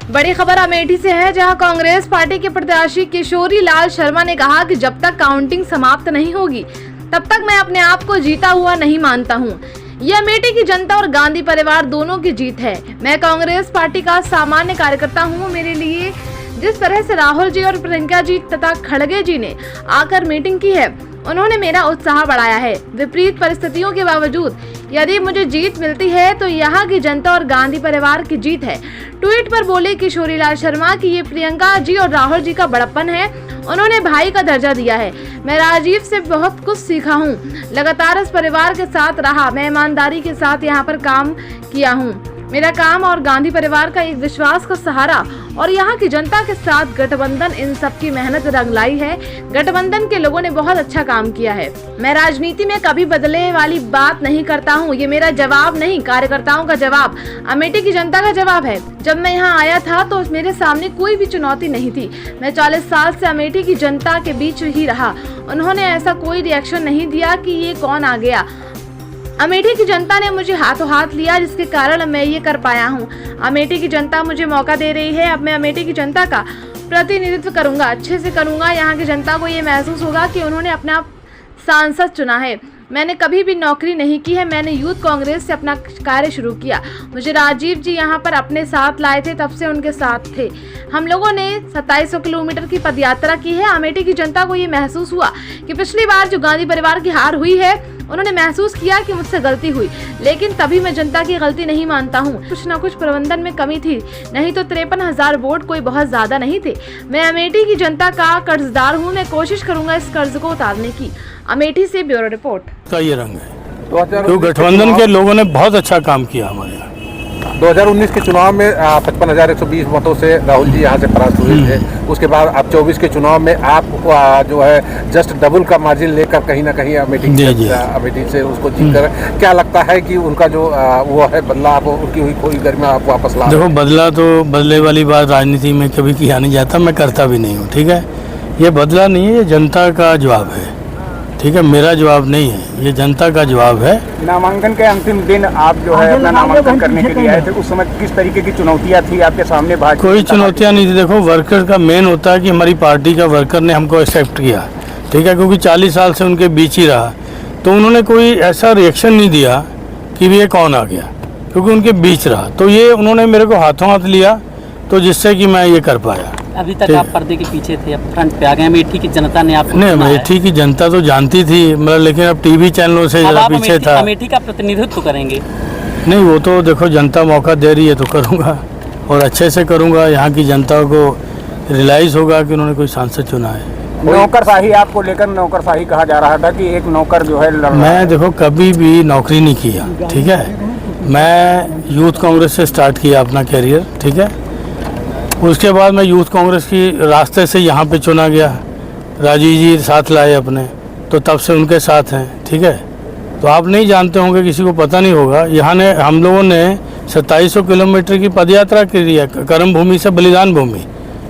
बड़ी खबर अमेठी से है, जहां कांग्रेस पार्टी के प्रत्याशी किशोरी लाल शर्मा ने कहा कि जब तक काउंटिंग समाप्त नहीं होगी तब तक मैं अपने आप को जीता हुआ नहीं मानता हूं। ये अमेठी की जनता और गांधी परिवार दोनों की जीत है। मैं कांग्रेस पार्टी का सामान्य कार्यकर्ता हूं। मेरे लिए जिस तरह से राहुल जी और प्रियंका जी तथा खड़गे जी ने आकर मीटिंग की है, उन्होंने मेरा उत्साह बढ़ाया है। विपरीत परिस्थितियों के बावजूद यदि मुझे जीत मिलती है तो यहाँ की जनता और गांधी परिवार की जीत है। ट्वीट पर बोले किशोरी लाल शर्मा कि ये प्रियंका जी और राहुल जी का बड़प्पन है। उन्होंने भाई का दर्जा दिया है। मैं राजीव से बहुत कुछ सीखा हूँ, लगातार इस परिवार के साथ रहा। मैं ईमानदारी के साथ यहाँ पर काम किया हूँ। मेरा काम और गांधी परिवार का एक विश्वास का सहारा और यहाँ की जनता के साथ गठबंधन, इन सबकी मेहनत रंग लाई है। गठबंधन के लोगों ने बहुत अच्छा काम किया है। मैं राजनीति में कभी बदले वाली बात नहीं करता हूँ। ये मेरा जवाब नहीं, कार्यकर्ताओं का जवाब, अमेठी की जनता का जवाब है। जब मैं यहाँ आया था तो मेरे सामने कोई भी चुनौती नहीं थी। मैं 40 साल से अमेठी की जनता के बीच ही रहा। उन्होंने ऐसा कोई रिएक्शन नहीं दिया कि ये कौन आ गया। अमेठी की जनता ने मुझे हाथों हाथ लिया, जिसके कारण मैं ये कर पाया हूँ। अमेठी की जनता मुझे मौका दे रही है। अब मैं अमेठी की जनता का प्रतिनिधित्व करूंगा, अच्छे से करूंगा। यहाँ की जनता को ये महसूस होगा कि उन्होंने अपना सांसद चुना है। मैंने कभी भी नौकरी नहीं की है। मैंने यूथ कांग्रेस से अपना कार्य शुरू किया। मुझे राजीव जी यहाँ पर अपने साथ लाए थे, तब से उनके साथ थे। हम लोगों ने 2700 किलोमीटर की पदयात्रा की है। अमेठी की जनता को ये महसूस हुआ कि पिछली बार जो गांधी परिवार की हार हुई है, उन्होंने महसूस किया कि मुझसे गलती हुई, लेकिन तभी मैं जनता की गलती नहीं मानता हूँ। कुछ न कुछ प्रबंधन में कमी थी, नहीं तो 53,000 वोट कोई बहुत ज्यादा नहीं थे। मैं अमेठी की जनता का कर्जदार हूँ। मैं कोशिश करूंगा इस कर्ज को उतारने की। अमेठी से ब्यूरो रिपोर्ट। का ये रंग है तो गठबंधन के लोगों ने बहुत अच्छा काम किया हमारे यहाँ। 2019 के चुनाव में 55,120 मतों से राहुल जी यहाँ से परास्त हुए थे। उसके बाद अब 24 के चुनाव में आप जो है जस्ट डबल का मार्जिन लेकर कहीं ना कहीं अमेठी से उसको जीतकर, क्या लगता है कि उनका जो वो है बदला, आप उनकी हुई कोई गरिमा आप वापस ला? देखो, बदला तो बदले वाली बात राजनीति में कभी किया नहीं जाता, मैं करता भी नहीं हूँ। ठीक है, ये बदला नहीं है, ये जनता का जवाब है। ठीक है, मेरा जवाब नहीं है, ये जनता का जवाब है। नामांकन के अंतिम दिन आप जो है अपना नामांकन करने के लिए आए थे, उस समय किस तरीके की चुनौतियां थी आपके सामने? कोई चुनौतियां नहीं थी। देखो, वर्कर का मेन होता है कि हमारी पार्टी का वर्कर ने हमको एक्सेप्ट किया। ठीक है, क्योंकि 40 साल से उनके बीच ही रहा, तो उन्होंने कोई ऐसा रिएक्शन नहीं दिया कि ये कौन आ गया, क्योंकि उनके बीच रहा। तो ये उन्होंने मेरे को हाथों हाथ लिया, तो जिससे कि मैं ये कर पाया। अभी तक आप पर्दे के पीछे थे, अब फ्रंट पे आ गए। अमेठी की जनता ने आपको नहीं, अमेठी की जनता तो जानती थी, मतलब, लेकिन अब टीवी चैनलों से ज़रा पीछे था। अमेठी का प्रतिनिधित्व करेंगे? नहीं, वो तो देखो जनता मौका दे रही है तो करूँगा, और अच्छे से करूँगा। यहाँ की जनता को रियलाइज़ होगा कि उन्होंने कोई सांसद चुना है। नौकरशाही आपको लेकर नौकरशाही कहा जा रहा था कि एक नौकर जो है मैं देखो कभी भी नौकरी नहीं किया। ठीक है, मैं यूथ कांग्रेस से स्टार्ट किया अपना कैरियर। ठीक है, उसके बाद मैं यूथ कांग्रेस की रास्ते से यहाँ पे चुना गया। राजीव जी साथ लाए अपने, तो तब से उनके साथ हैं। ठीक है, तो आप नहीं जानते होंगे, किसी को पता नहीं होगा, यहाँ ने हम लोगों ने 2700 किलोमीटर की पदयात्रा की है, कर्म भूमि से बलिदान भूमि।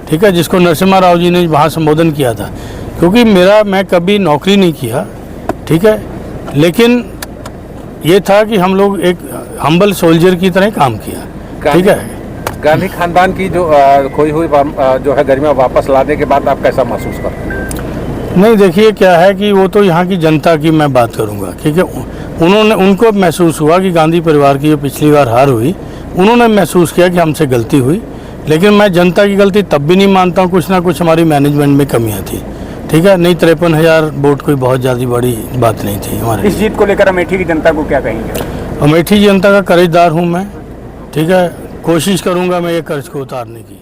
ठीक है, जिसको नरसिम्हा राव जी ने वहाँ संबोधन किया था। क्योंकि मैं कभी नौकरी नहीं किया। ठीक है, लेकिन ये था कि हम लोग एक हम्बल सोल्जर की तरह काम किया। ठीक है, गांधी खानदान की जो खोई हुई जो है गरिमा वापस लाने के बाद आप कैसा महसूस करते हैं? नहीं, देखिए क्या है कि वो तो यहाँ की जनता की मैं बात करूँगा। ठीक है, उनको महसूस हुआ कि गांधी परिवार की जो पिछली बार हार हुई, उन्होंने महसूस किया कि हमसे गलती हुई। लेकिन मैं जनता की गलती तब भी नहीं मानता हूँ, कुछ ना कुछ हमारी मैनेजमेंट में कमियाँ थी। ठीक है, नहीं 53,000 वोट कोई बहुत ज़्यादा बड़ी बात नहीं थी हमारी। इस जीत को लेकर अमेठी की जनता को क्या कहेंगे? अमेठी जनता का कर्जदार हूँ मैं। ठीक है, कोशिश करूँगा मैं ये कर्ज को उतारने की।